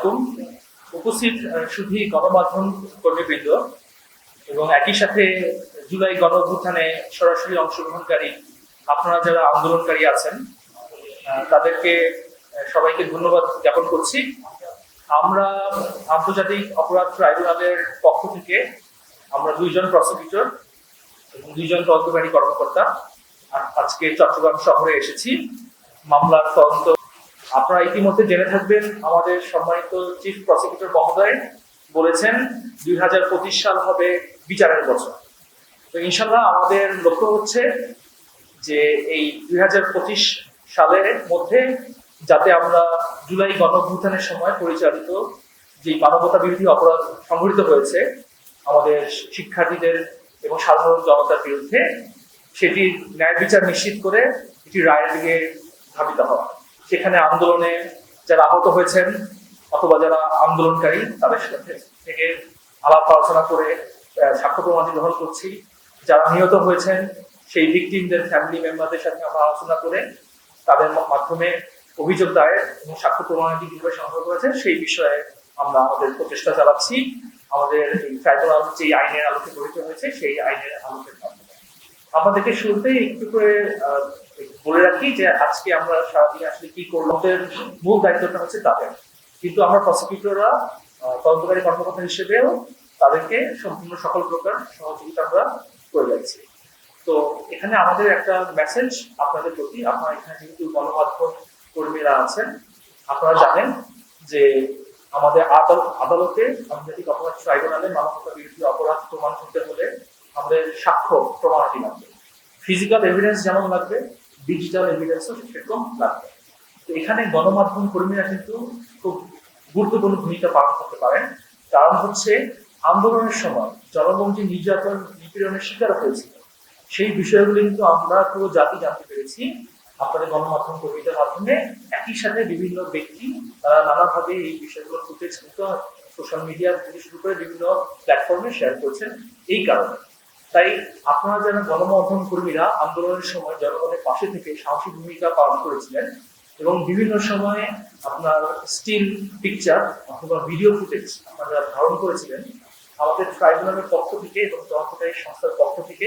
আলাইকুম। উপস্থিত শুধু গণমাধ্যম কর্মীবৃন্দ এবং একই সাথে জুলাই গণ অভ্যুত্থানে সরাসরি অংশগ্রহণকারী আপনারা যারা আন্দোলনকারী আছেন তাদেরকে সবাইকে ধন্যবাদ জ্ঞাপন করছি। আমরা আন্তর্জাতিক অপরাধ ট্রাইব্যুনালের পক্ষ থেকে আমরা 2 জন প্রসিকিউটর এবং 2 জন তদন্তকারী কর্মকর্তা আজকে চট্টগ্রাম শহরে এসেছি মামলার তদন্ত। আপনারা ইতিমধ্যে জেনে থাকবেন আমাদের সম্মানিত চিফ প্রসিকিউটর মহোদয় বলেছেন 2025 সাল হবে বিচারের বছর। তো ইনশাল্লাহ আমাদের লক্ষ্য হচ্ছে যে এই 2025 সালের মধ্যে যাতে আমরা জুলাই গণ অভ্যুত্থানের সময় পরিচালিত যে মানবতা বিরোধী অপরাধ সংঘটিত হয়েছে আমাদের শিক্ষার্থীদের এবং সাধারণ জনতার বিরুদ্ধে, সেটির ন্যায় বিচার নিশ্চিত করে এটি রায়ের দিকে ধাবিত হওয়া। সেখানে আন্দোলনে যারা আহত হয়েছেন অথবা যারা আন্দোলনকারী তাদের সাথে থেকে আলাপ আলোচনা করে সাক্ষ্য প্রমাণ গ্রহণ করছি। যারা নিহত হয়েছেন সেই ভিকটিমদের ফ্যামিলি মেম্বারদের সাথে আমরা আলোচনা করে তাদের মাধ্যমে অভিযোগ দায়ের এবং সাক্ষ্য প্রমাণাদি কিভাবে সংগ্রহ করেছে সেই বিষয়ে আমরা আমাদের প্রচেষ্টা চালাচ্ছি। আমাদের এই ট্রাইব্যুনাল যে আইনের আলোকে গঠিত হয়েছে সেই আইনের আলোকের মাধ্যমে আমাদেরকে শুরুতেই একটু করে বলে রাখি যে আজকে আমরা সারাদিনে আসলে কি করবো। আমাদের মূল দায়িত্বটা হচ্ছে তাদের, কিন্তু আমরা প্রসিকিউটররা তদন্তকারী কর্মকর্তা হিসেবেও তাদেরকে সম্পূর্ণ সকল প্রকার সহযোগিতা আমরা করে যাচ্ছি। তো এখানে আমাদের একটা মেসেজ আপনাদের প্রতি, আপনারা এখানে যেহেতু গণমাধ্যম কর্মীরা আছেন আপনারা জানেন যে আমাদের আদালতে আন্তর্জাতিক অপরাধ ট্রাইব্যুনালে মানবতা বিরোধী অপরাধ প্রমাণ করতে হলে আমাদের সাক্ষ্য প্রমাণাদি লাগবে। ফিজিক্যাল এভিডেন্স যেমন লাগবে, ডিজিটাল এভিডেন্সও সেরকম লাগবে। তো এখানে গণমাধ্যম কর্মীরা কিন্তু খুব গুরুত্বপূর্ণ ভূমিকা পালন করতে পারেন। কারণ হচ্ছে আন্দোলনের সময় জনগণ যে নির্যাতন নিপীড়নের শিকার হয়েছিল সেই বিষয়গুলো কিন্তু আমরা পুরো জাতি জানতে পেরেছি আপনাদের গণমাধ্যম কর্মীদের মাধ্যমে। একই সাথে বিভিন্ন ব্যক্তি তারা নানাভাবে এই বিষয়গুলো ফুটেজ সোশ্যাল মিডিয়া থেকে শুরু করে বিভিন্ন প্ল্যাটফর্মে শেয়ার করছেন। এই কারণে তাই আপনারা যারা গণমাধ্যম কর্মীরা আন্দোলনের সময় জনগণের পাশে থেকে সাহসী ভূমিকা পালন করেছিলেন এবং বিভিন্ন সময়ে আপনার স্টিল পিকচার অথবা ভিডিও ফুটেজ আপনারা ধারণ করেছিলেন, আমাদের ট্রাইব্যুনালের পক্ষ থেকে এবং তদন্তকারী সংস্থার পক্ষ থেকে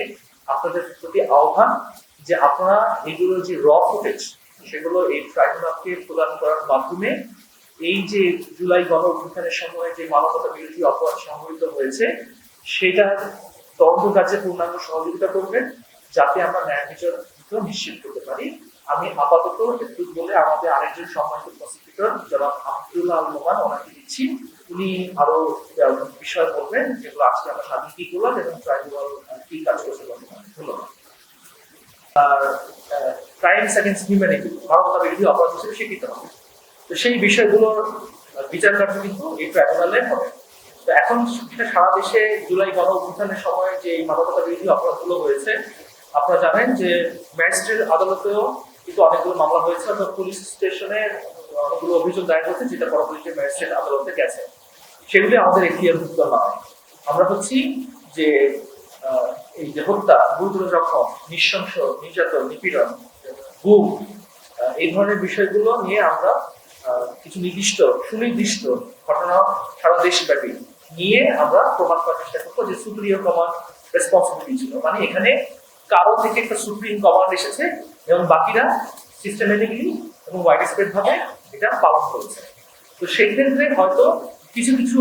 আপনাদের প্রতি আহ্বান যে আপনারা এগুলোর যে র ফুটেজ সেগুলো এই ট্রাইব্যুনালকে প্রদান করার মাধ্যমে এই যে জুলাই গণ অভ্যুত্থানের সময় যে মানবতা বিরোধী অপরাধ সংঘটিত হয়েছে সেটার তদন্ত কাজে পূর্ণাঙ্গ সহযোগিতা করবেন যাতে আমরা ন্যায় বিচার নিশ্চিত করতে পারি। আমি আপাতত একটু বলে আমাদের আরেকজন সম্মানিত প্রসিকিউটর যারা আব্দুল্লাহ আল নোমান ওনাকে দিচ্ছি, উনি আরো বিষয় বলবেন যেগুলো আজকে আমরা স্বাধীন কি করলাম এবং ট্রাইব্যুনাল কি কাজ করতে পারবো। ধন্যবাদ। আর ক্রাইমস এগেইনস্ট হিউম্যানিটি মানবতা বিরোধী অপরাধ হিসেবে স্বীকৃত হবে। তো সেই বিষয়গুলোর বিচার কার্য কিন্তু এই ট্রাইব্যুনালে হবে। তো এখন সারা দেশে জুলাই গণ অভ্যুত্থানের সময় যে মানবতা বিরোধী অপরাধগুলো হয়েছে আপনারা জানেন যে ম্যাজিস্ট্রেট আদালতেও কিন্তু অনেকগুলো মামলা হয়েছে, অর্থাৎ পুলিশ স্টেশনে অনেকগুলো অভিযোগ দায়ের হয়েছে যেটা পরবর্তীতে ম্যাজিস্ট্রেট আদালতে গেছে। সেগুলি আমাদের এখতিয়ারভুক্ত নয়। আমরা হচ্ছি যে এই যে হত্যা, গুরুতর জখম, নৃশংস নির্যাতন, নিপীড়ন, গুম, এই ধরনের বিষয়গুলো নিয়ে আমরা কিছু নির্দিষ্ট সুনির্দিষ্ট ঘটনা সারা দেশব্যাপী নিয়ে আমরা প্রমাণ করার চেষ্টা করবো যে সুপ্রিম কমান্ড রেসপন্সিবিলিটি ছিল, মানে এখানে কারো থেকে একটা সুপ্রিম কমান্ড এসেছে এবং বাকিরা সিস্টেমেটিকলি এবং ওয়াইড স্প্রেড ভাবে এটা পালন করেছে। তো সেই ক্ষেত্রে হয়তো কিছু কিছু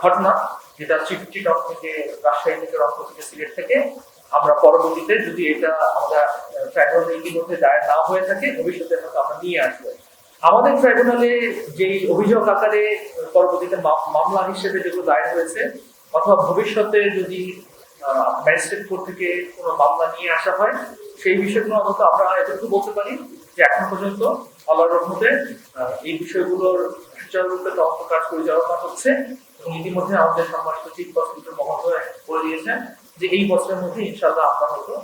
ঘটনা যেটা চিটক থেকে, রাজশাহী থেকে, রংপুর থেকে, সিলেট থেকে আমরা পরবর্তীতে যদি এটা আমরা ট্রাইব্যুনালে ইতিমধ্যে দায়ের না হয়ে থাকে ভবিষ্যতে হয়তো আমরা নিয়ে আসবো। আমাদের ট্রাইব্যুনালে যে অভিযোগ আকারে পরবর্তীতে মামলা হিসেবে যেগুলো দায়ের হয়েছে অথবা ভবিষ্যতে যদি ম্যাজিস্ট্রেট কোর্ট থেকে কোনো মামলা নিয়ে আসা হয় সেই বিষয়গুলো অন্তত আমরা এতটুকু বলতে পারি যে এখন পর্যন্ত আল্লাহর রহমতে এই বিষয়গুলোর সুচারুরূপে তদন্ত কাজ পরিচালনা হচ্ছে এবং ইতিমধ্যে আমাদের সম্মানিত চিফ প্রসিকিউটর মহোদয় বলে দিয়েছেন যে এই বছরের মধ্যে ইনশাআল্লাহ আমরা হয়তো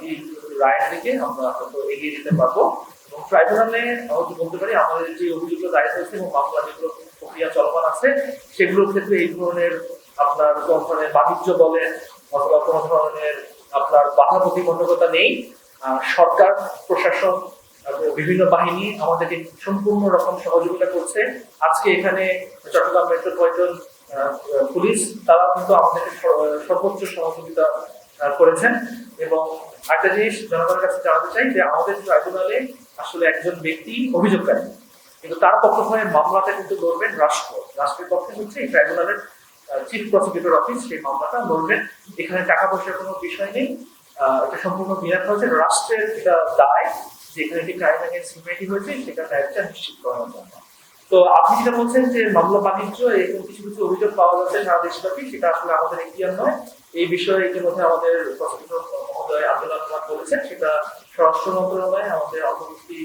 এই রায়ের দিকে আমরা হয়তো এগিয়ে যেতে পারবো। এবং ট্রাইব্যুনালে হয়তো বলতে পারি আমাদের যে অভিযোগগুলো দায়ের হয়েছে এবং মামলা যেগুলো প্রক্রিয়া চলমান আছে সেগুলোর ক্ষেত্রে এই ধরনের আপনার কোন ধরনের বাণিজ্য বলেন অথবা কোনো ধরনের আপনার বাধা প্রতিবন্ধকতা নেই। সরকার প্রশাসন বিভিন্ন বাহিনী আমাদেরকে সম্পূর্ণ রকম সহযোগিতা করছে। আজকে এখানে চট্টগ্রাম মেট্রোপলিটন পুলিশ তারা কিন্তু আমাদেরকে সর্বোচ্চ সহযোগিতা করেছেন। এবং একটা জিনিস জনগণের কাছে জানাতে চাই যে আমাদের ট্রাইব্যুনালে আসলে একজন ব্যক্তি অভিযোগকারী, কিন্তু তার পক্ষ হয়ে মামলাটা কিন্তু লড়বেন রাষ্ট্রের পক্ষে হচ্ছে এই ট্রাইব্যুনালের চিফ প্রসিকিউটর অফিস সেই মামলাটা লড়বেন। এখানে টাকা পয়সার কোনো বিষয় নেই, এটা সম্পূর্ণ বিনা খরচে রাষ্ট্রের এটা দায় যে এখানে একটি ক্রাইম এগেইনস্ট হিউম্যানিটি হয়েছে সেটা দায়িত্বটা নিশ্চিত করার জন্য। তো আপনি যেটা বলছেন যে মামলা বাণিজ্য এরকম কিছু কিছু অভিযোগ পাওয়া যাচ্ছে সারা দেশব্যাপী, সেটা আসলে আমাদের এখতিয়ার নয়। এই বিষয়ে ইতিমধ্যে আমাদের প্রসিকিউটর মহোদয় আব্দুল্লাহ বলেছেন, সেটা স্বরাষ্ট্র মন্ত্রণালয় আমাদের অন্তর্বর্তী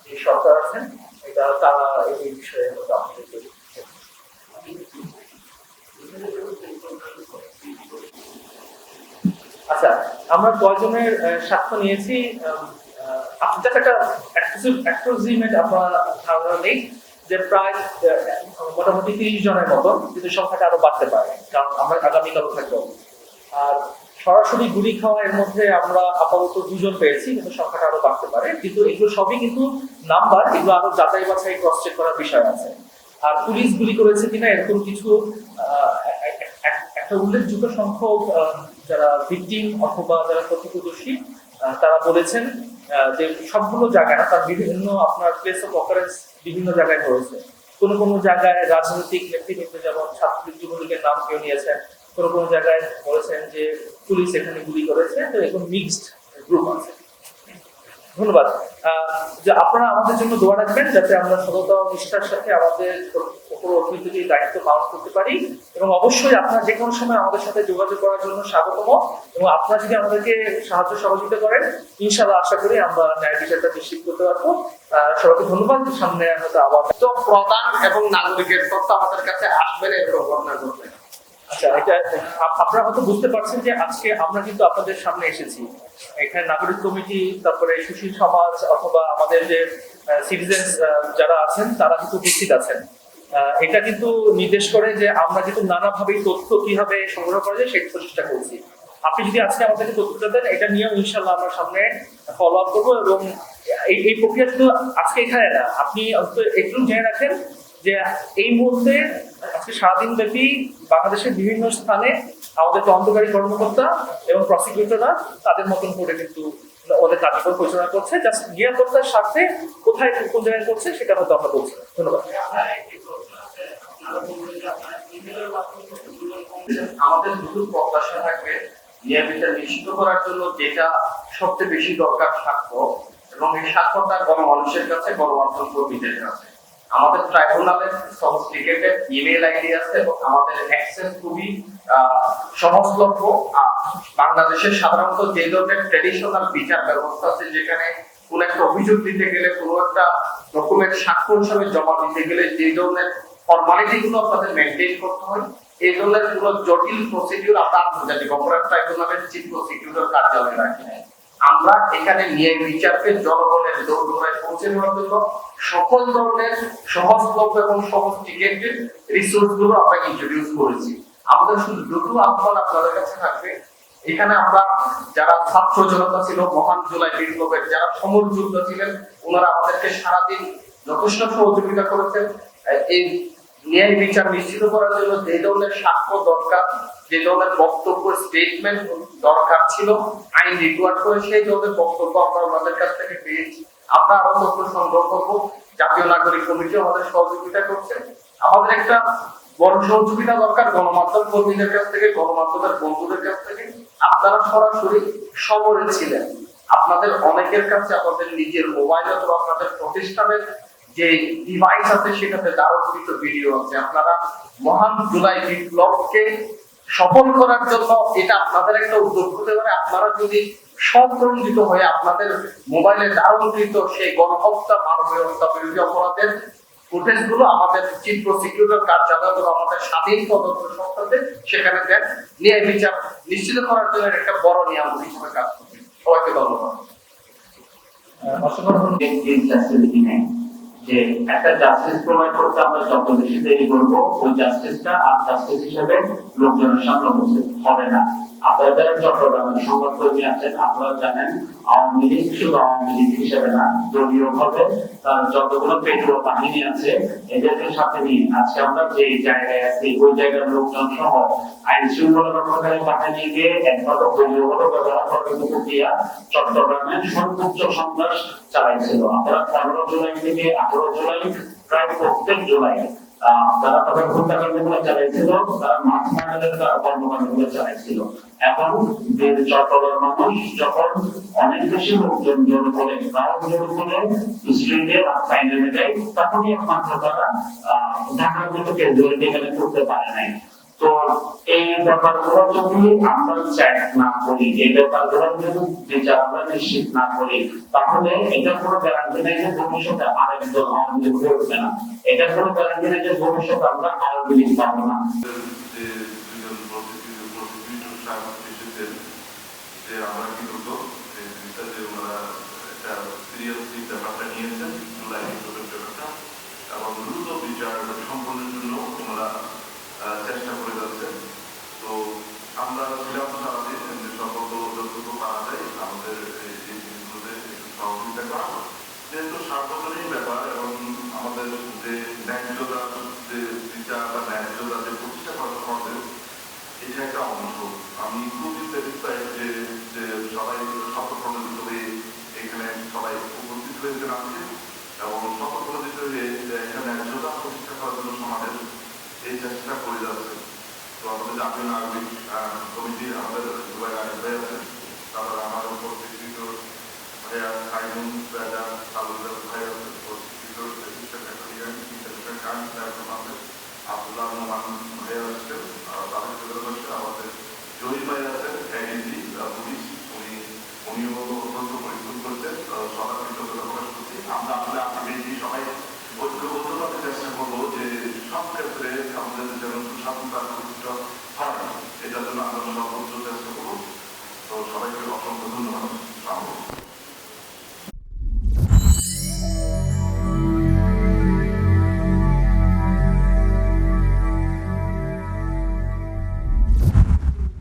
যে সরকার আছেন এটা তারা এই বিষয়ে আপনাদেরকে। আচ্ছা, আমরা কয়জনের সাক্ষ্য নিয়েছি একটা অ্যাপ্রক্সিমেট আপনার ধারণা নেই যে প্রায় মোটামুটি 30 জনের মতো, কিন্তু সংখ্যাটা আরো বাড়তে পারে কারণ আমরা আগামীকালও থাকবো। আর সরাসরি গুলি খাওয়া এর মধ্যে আমরা আপাতত 2 জন পেয়েছি, কিন্তু সংখ্যাটা আরো বাড়তে পারে। কিন্তু এগুলো সবই কিন্তু নাম্বার, এগুলো আরো যাচাই বাছাই ক্রস চেক করার বিষয় আছে। আর পুলিশ গুলি করেছে কিনা এরকম কিছু একটা উল্লেখযোগ্য সংখ্যক যারা ভিকটিম অথবা যারা প্রত্যক্ষদর্শী তারা বলেছেন যে সবগুলো জায়গায় না, তার বিভিন্ন আপনার প্লেস অফ অকারেন্স বিভিন্ন জায়গায় হয়েছে। কোনো কোনো জায়গায় রাজনৈতিক নেতৃত্ব যেমন ছাত্রলীগ যুবলীগের নাম কেউ নিয়েছেন, কোনো কোনো জায়গায় বলেছেন যে পুলিশ এখানে গুলি করেছে। তো এরকম মিক্সড গ্রুপ আছে। ধন্যবাদ। যে আপনারা আমাদের জন্য দোয়া রাখবেন যাতে আমরা সততা ও নিষ্ঠার সাথে আমাদের উপর অর্পিত দায়িত্ব পালন করতে পারি। এবং অবশ্যই আপনারা যে কোনো সময় আমাদের সাথে যোগাযোগ করার জন্য স্বাগতম। এবং আপনারা যদি আমাদেরকে সাহায্য সহযোগিতা করেন, ইনশাআল্লাহ আশা করি আমরা ন্যায় বিচারটা নিশ্চিত করতে পারবো। সবাইকে ধন্যবাদ। সামনে হয়তো আবার প্রধান এবং নাগরিকের তথ্য আমাদের কাছে আসবে না এরকম ঘটনা ঘটবে। আচ্ছা, এটা আপনারা হয়তো বুঝতে পারছেন যে আজকে আমরা কিন্তু আপনাদের সামনে এসেছি। এখানে নাগরিক কমিটি, তারপরে সুশীল সমাজ অথবা আমাদের যে সিটিজেন্স যারা আছেন তারা কিন্তু উপস্থিত আছেন। এটা কিন্তু নির্দেশ করে যে আমরা কিন্তু নানাভাবে তথ্য কিভাবে সংগ্রহ করা যায় সেই প্রচেষ্টা করছি। আপনি যদি আজকে আমাদেরকে তথ্যটা দেন, এটা নিয়েও ইনশাল্লাহ আমরা সামনে ফলো আপ করবো। এবং এই প্রক্রিয়া শুধু আজকে এখানে না, আপনি একটু জেনে রাখেন যে এই মুহূর্তে আজকে সারাদিন ব্যাপী বাংলাদেশের বিভিন্ন স্থানে আমাদের তদন্তকারী কর্মকর্তা এবং প্রসিকিউটররা তাদের মতন করে কিন্তু ওদের কার্যক্রম পরিচালনা করছে। জাস্ট নিরাপত্তার স্বার্থে কোথায় কোন জায়গায় করছে সেটা হয়তো আমরা বলছি। ধন্যবাদ। আমাদের দুটো প্রত্যাশা থাকবে নিয়মিত নিশ্চিত করার জন্য যেটা সবচেয়ে বেশি দরকার সাক্ষ্য, এবং এই সাক্ষ্যটা গণমানুষের কাছে, গণমাধ্যম কর্মীদের কাছে। আমাদের ট্রাইব্যুনালের সফিস্টিকেটেড ইমেল আইডি আছে এবং আমাদের অ্যাক্সেস খুবই সহজলভ্য। বাংলাদেশের সাধারণত যে ধরনের ট্রেডিশনাল বিচার ব্যবস্থা আছে, যেখানে কোন একটা অভিযোগ দিতে গেলে, কোনো একটা ডকুমেন্ট সাক্ষ্য হিসাবে জমা দিতে গেলে যে ধরনের ফর্মালিটি গুলো আপনাদের মেনটেন করতে হয়, এই ধরনের পুরো জটিল প্রসিডিউর আমরা আন্তর্জাতিক অপরাধ ট্রাইব্যুনালের চিফ প্রসিকিউটর কার্যালয়ে রাখি। আমরা এখানে ন্যায় বিচারকে জনগণের দোরগোড়ায় পৌঁছে দেওয়ার জন্য সকল ধরনের সহজলভ্য এবং সফিস্টিকেটেড রিসোর্স গুলো আমরা ইন্ট্রোডিউস করেছি। আমাদের শুধু দুটো আহ্বান আপনাদের কাছে থাকবে। এখানে আমরা যারা ছাত্র জনতা ছিল, মহান জুলাই বিপ্লবের যারা সমর যোদ্ধা ছিলেন, ওনারা আমাদেরকে সারাদিন যথেষ্ট সহযোগিতা করেছেন। এই ন্যায় বিচার নিশ্চিত করার জন্য যে ধরনের সাক্ষ্য দরকার, যে ধরনের বক্তব্য স্টেটমেন্ট দরকার ছিল আইন রিকোয়ার্ড করে, সেই ধরনের বক্তব্য আমরা ওনাদের কাছ থেকে পেয়েছি। আমরা আরো তথ্য সংগ্রহ করবো। জাতীয় নাগরিক কমিটি আমাদের সহযোগিতা করছে। আমাদের একটা বড় সহযোগিতা দরকার গণমাধ্যম কর্মীদের কাছ থেকে, গণমাধ্যমের বন্ধুদের কাছ থেকে। আপনারা সরাসরি সমরে ছিলেন, আপনাদের অনেকের কাছে আপনাদের নিজের মোবাইল অথবা আপনাদের প্রতিষ্ঠানের যে ডিভাইস আছে সেটাতে দারুণ ভিডিও আছে। আপনারা মহান জুলাই বিপ্লবকে সফল করার জন্য এটা আপনাদের একটা উদ্যোগ হতে পারে। আপনারা যদি সংরক্ষিত হয়ে আপনাদের মোবাইলে দারুণকৃত সেই গণহত্যা, মানবীয় হত্যা বিরোধী অপরাধের ফুটেজ গুলো আমাদের চিফ প্রসিকিউটর কার্যালয় এবং আমাদের স্বাধীন তদন্ত সংস্থাতে সেখানে দেন। ন্যায় বিচার নিশ্চিত করার জন্য একটা বড় নিয়ম হিসেবে কাজ করবে। সবাইকে ধন্যবাদ। যে একটা জাস্টিস প্রোভাইড করতে আমরা যত বেশি দেরি করবো ওই জাস্টিসটা আর জাস্টিস হিসেবে লোকজনের সামনে উপস্থিত হবে না। আপনারা যারা চট্টগ্রামের সংবাদকর্মী আছেন আপনারা জানেন আওয়ামী লীগ শুধু আওয়ামী লীগ হিসেবে না, দলীয় ভাবে তার যতগুলো পেট্রোল বাহিনী আছে এদেরকে সাথে নিয়ে আজকে আমরা যে জায়গায় আছি ওই জায়গার লোকজন সহ আইন শৃঙ্খলা রক্ষাকারী বাহিনীকে একমাত্র দলীয়ভাবে ব্যবহার করার মতো দিয়া চট্টগ্রামে সর্বোচ্চ সন্ত্রাস চালাইছিল। আপনারা 15 জুলাই থেকে 18 জুলাই প্রায় প্রত্যেক জুলাই তারা তাদের হত্যাকাণ্ডগুলো চালাইছিল, তারা মাছ মারানের কর্মকাণ্ডগুলো চালাইছিল। এখন চট্টগ্রাম মানুষ যখন অনেক বেশি লোকজন জড়ো করে গাঁও জড়ো করে স্ট্রিটে ফাইনাল দেয় তখনই একমাত্র তারা ঢাকার মতো কেন্দ্রীয় এখানে করতে পারে নাই। তো এই ব্যাপারগুলো যদি আমরা চেক না করি, এই ব্যাপারগুলো যদি বিচার আমরা নিশ্চিত না করি তাহলে এটা কোনো গ্যারান্টি নেই যে ভবিষ্যতে আরেকজন আওয়ামী লীগ করবে না, এটা কোনো গ্যারান্টি নেই যে ভবিষ্যতে আমরা আওয়ামী লীগ পাবো না। যে আমরা কি করবো যে ওনারা একটা সিরিয়াসলি ব্যাপারটা নিয়েছেন জুলাই বিপ্লবের ব্যাপারটা এবং দ্রুত বিচার সম্পন্নের জন্য ওনারা চেষ্টা করে যাচ্ছেন। তো আমরা ছিলাম সারাদিন যে যতটুকু পারা যায় আমাদের এই জিনিসগুলোতে সহযোগিতা করা, যেহেতু সার্বজনীন ব্যাপার এবং আমাদের যে ন্যায্যতা যে বিচার বা ন্যায্যতা যে প্রতিষ্ঠা করা হবে এটা একটা অংশ। আমি খুবই স্যাটিসফাইড যে সবাই শপথপ্রণোদিত হয়ে এখানে সবাই উপস্থিত হয়েছেন আজকে এবং শপথপ্রণোদিত হয়ে এখানে ন্যায্যতা প্রতিষ্ঠা করার জন্য সমাজের এই চেষ্টা করে যাচ্ছে। তো আমাদের জাতীয় নাগরিক কমিটি আমাদের দুবাই রাজীব ভাই আছেন, তারপরে আমার উপর শিক্ষিত ভাইয়া সাইমন রাজা সালুদার ভাই আছেন, শিক্ষিত আব্দুল্লাহ রহমান ভাইয়া আসছেন, তাদের সাথে রয়েছে আমাদের জয়ী ভাই আছেন এডিজি পুলিশ, উনিও অত্যন্ত পরিশ্রম করেছেন, সবার কৃতজ্ঞতা প্রকাশ করছি। আমরা আসলে আপনাকে সবাই ঐক্যবদ্ধভাবে চেষ্টা করবো যে সব ক্ষেত্রে আমাদের যেন সুস্বাস্থ্য প্রতিষ্ঠা হয় এটার জন্য আমরা সর্বোচ্চ চেষ্টা করবো। তো সবাইকে অসংখ্য ধন্যবাদ।